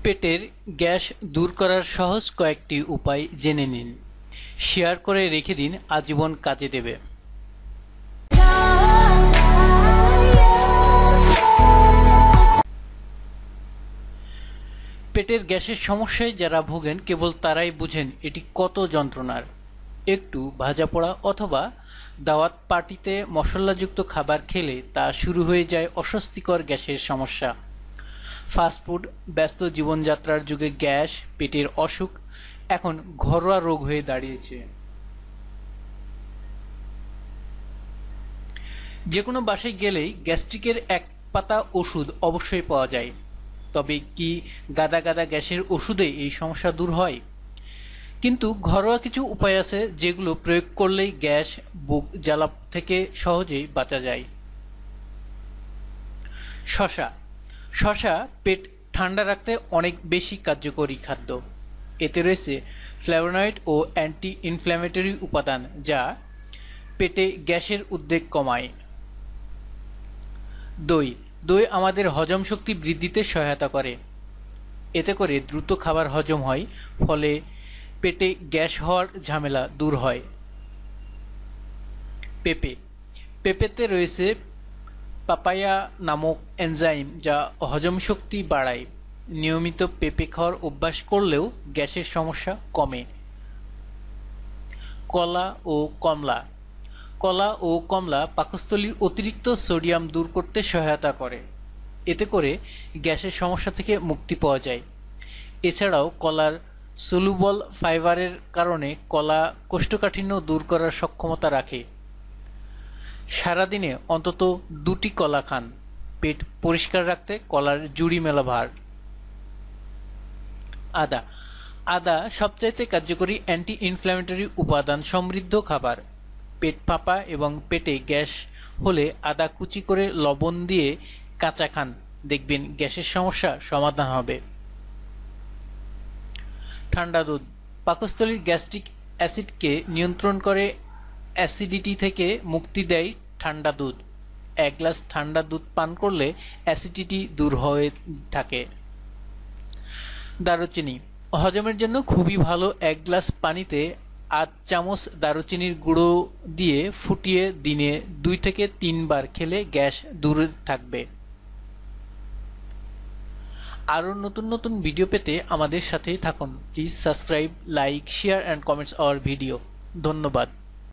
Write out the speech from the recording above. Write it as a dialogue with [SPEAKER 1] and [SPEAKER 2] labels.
[SPEAKER 1] পেটের গ্যাস দূর করার সহজ কয়েকটি উপায় জেনে নিন। শেয়ার করে রেখে দিন, আজীবন কাজে দেবে। পেটের গ্যাসের সমস্যায় যারা ভোগেন কেবল তারাই বুঝেন এটি কত যন্ত্রণার। একটু ভাজা পোড়া অথবা দাওয়াত পার্টিতে মশলাযুক্ত খাবার খেলে তা শুরু হয়ে যায় অস্বস্তিকর গ্যাসের সমস্যা। ফাস্টফুড, ব্যস্ত জীবনযাত্রার যুগে গ্যাস, পেটের অসুখ এখন ঘরোয়া রোগ হয়ে দাঁড়িয়েছে। যে কোনো বাসায় গেলেই গ্যাস্ট্রিকের এক পাতা ওষুধ অবশ্যই পাওয়া যায়। তবে কি গাদা গাদা গ্যাসের ওষুধে এই সমস্যা দূর হয়? কিন্তু ঘরোয়া কিছু উপায় আছে যেগুলো প্রয়োগ করলেই গ্যাস, বুক জ্বালা থেকে সহজেই বাঁচা যায়। শসা। শসা পেট ঠান্ডা রাখতে অনেক বেশি কার্যকরী খাদ্য। এতে রয়েছে ফ্ল্যাভোনয়েড ও অ্যান্টি ইনফ্ল্যামেটরি উপাদান যা পেটে গ্যাসের উদ্বেগ কমায়। দই। দই আমাদের হজম শক্তি বৃদ্ধিতে সহায়তা করে। এতে করে দ্রুত খাবার হজম হয়, ফলে পেটে গ্যাস হওয়ার ঝামেলা দূর হয়। পেঁপে। পেঁপেতে রয়েছে পাপায়া নামক এনজাইম যা হজম শক্তি বাড়ায়। নিয়মিত পেঁপে খাওয়ার অভ্যাস করলেও গ্যাসের সমস্যা কমে। কলা ও কমলা। কলা ও কমলা পাকস্থলীর অতিরিক্ত সোডিয়াম দূর করতে সহায়তা করে। এতে করে গ্যাসের সমস্যা থেকে মুক্তি পাওয়া যায়। এছাড়াও কলার সলুবল ফাইবারের কারণে কলা কোষ্ঠকাঠিন্য দূর করার সক্ষমতা রাখে। সারাদিনে অন্তত 2টি কলা খান। পেট পরিষ্কার রাখতে কলার জুড়ি মেলা ভার। আদা। আদা সবচাইতে কার্যকরী অ্যান্টি ইনফ্ল্যামেটরি উপাদান সমৃদ্ধ খাবার। পেট ফাঁপা এবং পেটে গ্যাস হলে আদা কুচি করে লবণ দিয়ে কাঁচা খান, দেখবেন গ্যাসের সমস্যা সমাধান হবে। ঠান্ডা দুধ। পাকস্থলীর গ্যাস্ট্রিক অ্যাসিডকে নিয়ন্ত্রণ করে, অ্যাসিডিটি থেকে মুক্তি দেয় ঠান্ডা দুধ। 1 গ্লাস ঠান্ডা দুধ পান করলে অ্যাসিডিটি দূর হয়ে থাকে। দারুচিনি। হজমের জন্য খুবই ভালো। 1 গ্লাস পানিতে 8 চামচ দারুচিনির গুঁড়ো দিয়ে ফুটিয়ে দিনে 2 থেকে 3 বার খেলে গ্যাস দূর থাকবে। আরও নতুন নতুন ভিডিও পেতে আমাদের সাথেই থাকুন। Please subscribe, like, share and comments hour video. ধন্যবাদ।